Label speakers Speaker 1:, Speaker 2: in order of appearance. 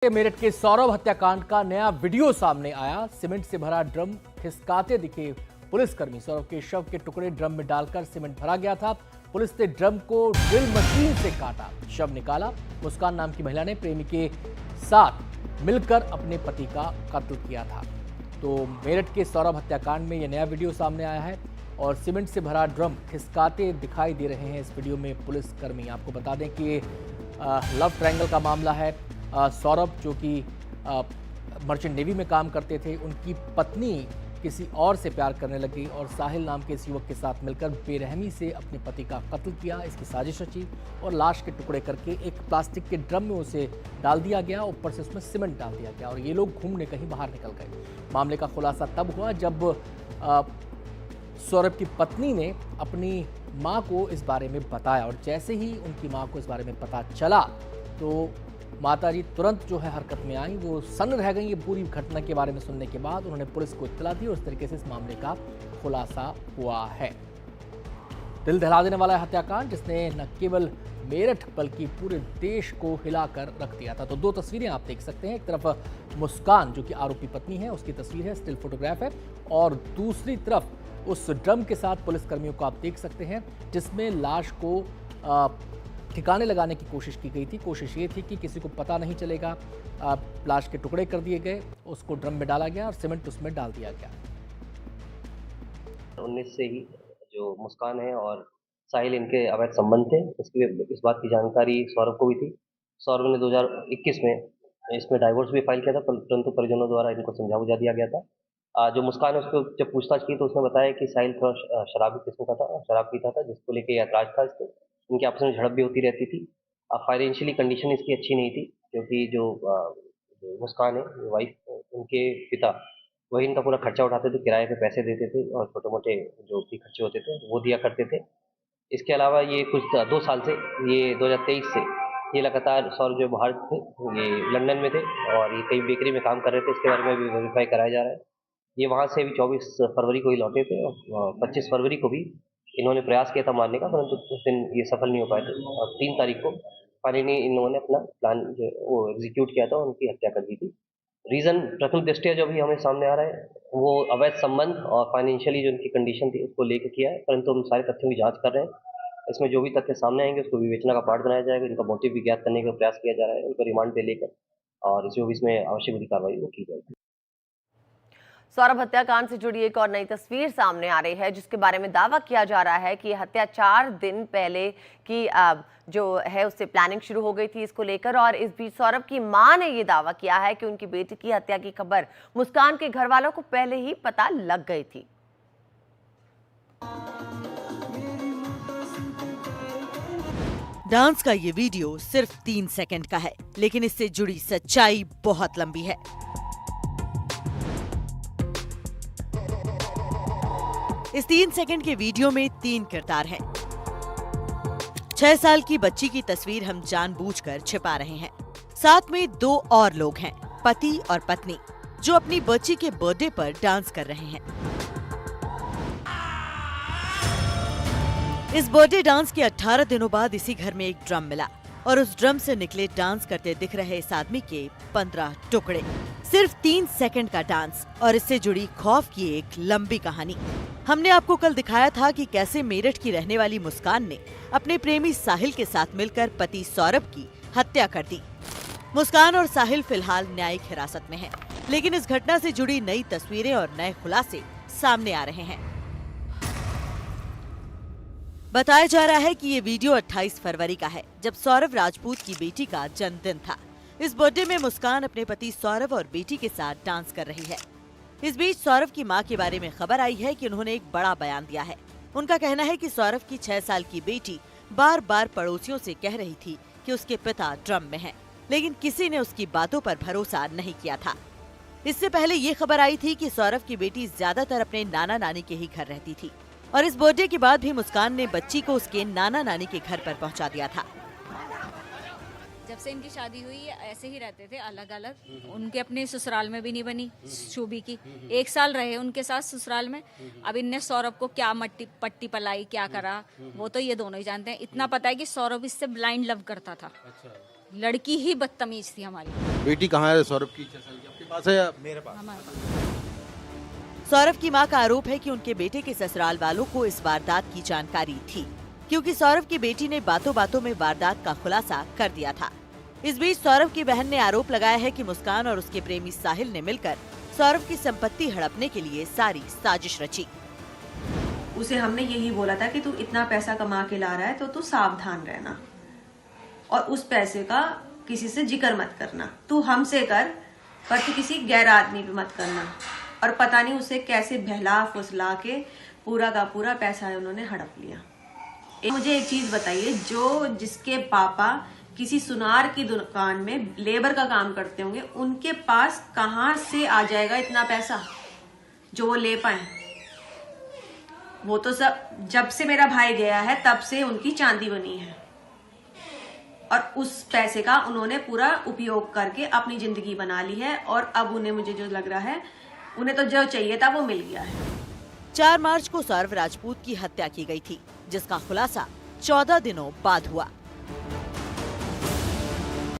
Speaker 1: मेरठ के सौरभ हत्याकांड का नया वीडियो सामने आया। सीमेंट से भरा ड्रम खिसकाते दिखे पुलिसकर्मी। सौरभ के शव के टुकड़े ड्रम में डालकर सीमेंट भरा गया था। पुलिस ने ड्रम को ड्रिल मशीन से काटा, शव निकाला। मुस्कान नाम की महिला ने प्रेमी के साथ मिलकर अपने पति का कत्ल किया था। तो मेरठ के सौरभ हत्याकांड में यह नया वीडियो सामने आया है और सीमेंट से भरा ड्रम खिसकाते दिखाई दे रहे हैं इस वीडियो में पुलिसकर्मी। आपको बता दें कि ये लव ट्रायंगल का मामला है। सौरभ जो कि मर्चेंट नेवी में काम करते थे, उनकी पत्नी किसी और से प्यार करने लगी और साहिल नाम के इस युवक के साथ मिलकर बेरहमी से अपने पति का कत्ल किया। इसकी साजिश रची और लाश के टुकड़े करके एक प्लास्टिक के ड्रम में उसे डाल दिया गया। ऊपर से उसमें सीमेंट डाल दिया गया और ये लोग घूमने कहीं बाहर निकल गए। मामले का खुलासा तब हुआ जब सौरभ की पत्नी ने अपनी माँ को इस बारे में बताया और जैसे ही उनकी माँ को इस बारे में पता चला तो माताजी तुरंत जो है हरकत में आई। वो सन्न रह गई ये पूरी घटना के बारे में सुनने के बाद। उन्होंने पुलिस को इत्तला दी और इस तरीके से इस मामले का खुलासा हुआ है। दिल दहला देने वाला हत्याकांड जिसने न केवल मेरठ बल्कि पूरे देश को हिलाकर रख दिया था। तो दो तस्वीरें आप देख सकते हैं। एक तरफ मुस्कान जो कि आरोपी पत्नी है, उसकी तस्वीर है, स्टिल फोटोग्राफ है, और दूसरी तरफ उस ड्रम के साथ पुलिसकर्मियों को आप देख सकते हैं जिसमें लाश को ठिकाने लगाने की कोशिश की गई थी। कोशिश ये थी कि किसी को पता नहीं चलेगा। लाश के टुकड़े कर दिए गए, उसको ड्रम में डाला गया और सीमेंट उसमें डाल दिया गया।
Speaker 2: 19 से ही जो मुस्कान है और साहिल इनके अवैध संबंध थे, इस बात की जानकारी सौरभ को भी थी। सौरभ ने 2021 में इसमें डाइवोर्स भी फाइल किया था, परंतु परिजनों द्वारा इनको समझा बुझा दिया गया था। जो मुस्कान है उसको जब पूछताछ की तो उसने बताया कि साहिल थोड़ा शराबी किस्म का था, शराब पीता था, जिसको लेके ऐतराज था इसको। उनकी आपस में झड़प भी होती रहती थी। फाइनेंशियली कंडीशन इसकी अच्छी नहीं थी क्योंकि जो मुस्कान है वाइफ, उनके पिता वही इनका पूरा खर्चा उठाते थे, किराए पे पैसे देते थे और छोटे मोटे जो भी खर्चे होते थे वो दिया करते थे। इसके अलावा ये कुछ 2 साल से, ये 2023 से ये लगातार सौरभ जो बाहर थे, ये लंदन में थे और ये कई बेकरी में काम कर रहे थे। इसके बारे में भी वेरीफाई कराया जा रहा है। ये वहाँ से भी 24 फरवरी को ही लौटे थे और 25 फरवरी को भी इन्होंने प्रयास किया था मारने का, परंतु उस दिन ये सफल नहीं हो पाए थे और 3 तारीख को फाइनली इन्होंने अपना प्लान जो वो एग्जीक्यूट किया था और उनकी हत्या कर दी थी। रीज़न प्रथम दृष्टया जो भी हमें सामने आ रहा है वो अवैध संबंध और फाइनेंशियली जो उनकी कंडीशन थी उसको लेकर किया है, परंतु हम सारे तथ्यों की जाँच कर रहे हैं। इसमें जो भी तथ्य सामने आएंगे उसको विवेचना का पार्ट बनाया जाएगा। इनका मोटिव भी ज्ञात करने का प्रयास किया जा रहा है, उनको रिमांड पे लेकर, और जो भी इसमें आवश्यक विधि कार्रवाई वो की जाएगी।
Speaker 3: सौरभ हत्याकांड से जुड़ी एक और नई तस्वीर सामने आ रही है जिसके बारे में दावा किया जा रहा है कि हत्या 4 दिन पहले की जो है उससे प्लानिंग शुरू हो गई थी इसको लेकर। और इस बीच सौरभ की मां ने यह दावा किया है कि उनकी बेटी की हत्या की खबर मुस्कान के घर वालों को पहले ही पता लग गई थी।
Speaker 4: डांस का ये वीडियो सिर्फ 3 सेकंड का है, लेकिन इससे जुड़ी सच्चाई बहुत लंबी है। इस 3 सेकंड के वीडियो में 3 किरदार हैं। 6 साल की बच्ची की तस्वीर हम जानबूझकर छिपा रहे हैं। साथ में 2 और लोग हैं, पति और पत्नी, जो अपनी बच्ची के बर्थडे पर डांस कर रहे हैं। इस बर्थडे डांस के 18 दिनों बाद इसी घर में एक ड्रम मिला और उस ड्रम से निकले डांस करते दिख रहे इस आदमी के 15 टुकड़े। सिर्फ 3 सेकंड का डांस और इससे जुड़ी खौफ की एक लंबी कहानी। हमने आपको कल दिखाया था कि कैसे मेरठ की रहने वाली मुस्कान ने अपने प्रेमी साहिल के साथ मिलकर पति सौरभ की हत्या कर दी। मुस्कान और साहिल फिलहाल न्यायिक हिरासत में हैं, लेकिन इस घटना से जुड़ी नई तस्वीरें और नए खुलासे सामने आ रहे हैं। बताया जा रहा है कि ये वीडियो 28 फरवरी का है, जब सौरभ राजपूत की बेटी का जन्मदिन था। इस बर्थडे में मुस्कान अपने पति सौरभ और बेटी के साथ डांस कर रही है। इस बीच सौरभ की मां के बारे में खबर आई है कि उन्होंने एक बड़ा बयान दिया है। उनका कहना है कि सौरभ की 6 साल की बेटी बार बार पड़ोसियों से कह रही थी कि उसके पिता ड्रम में हैं, लेकिन किसी ने उसकी बातों पर भरोसा नहीं किया था। इससे पहले ये खबर आई थी कि सौरभ की बेटी ज्यादातर अपने नाना नानी के ही घर रहती थी और इस बर्थडे के बाद भी मुस्कान ने बच्ची को उसके नाना नानी के घर पर पहुंचा दिया था।
Speaker 5: जब से इनकी शादी हुई है ऐसे ही रहते थे अलग अलग। उनके अपने ससुराल में भी नहीं बनी शोभी की। 1 साल रहे उनके साथ ससुराल में। अब इनने सौरभ को क्या पट्टी पलाई क्या करा वो तो ये दोनों ही जानते हैं। इतना पता है कि सौरभ इससे ब्लाइंड लव करता था। लड़की ही बदतमीज थी हमारी।
Speaker 6: बेटी कहाँ है सौरभ की? 6 साल की आपके पास है या मेरे पास?
Speaker 5: हमारे पास।
Speaker 4: सौरभ की मां का आरोप है कि उनके बेटे के ससुराल वालों को इस वारदात की जानकारी थी, क्योंकि सौरभ की बेटी ने बातों बातों में वारदात का खुलासा कर दिया था। इस बीच सौरभ की बहन ने आरोप लगाया है कि मुस्कान और उसके प्रेमी साहिल ने मिलकर सौरभ की संपत्ति हड़पने के लिए सारी साजिश रची।
Speaker 7: उसे हमने यही बोला था कि तू इतना पैसा कमा के ला रहा है तो तू सावधान रहना और उस पैसे का किसी से जिक्र मत करना, तू हमसे कर पर तू किसी गैर आदमी पे मत करना। और पता नहीं उसे कैसे बहला फुसला के पूरा का पूरा पैसा उन्होंने हड़प लिया। मुझे एक चीज बताइए, जो जिसके पापा किसी सुनार की दुकान में लेबर का काम करते होंगे, उनके पास कहाँ से आ जाएगा इतना पैसा जो वो ले पाए? वो तो सब जब से मेरा भाई गया है तब से उनकी चांदी बनी है और उस पैसे का उन्होंने पूरा उपयोग करके अपनी जिंदगी बना ली है। और अब उन्हें, मुझे जो लग रहा है, उन्हें तो जो चाहिए था वो मिल गया है।
Speaker 4: 4 मार्च को सौरभ राजपूत की हत्या की गई थी, जिसका खुलासा 14 दिनों बाद हुआ।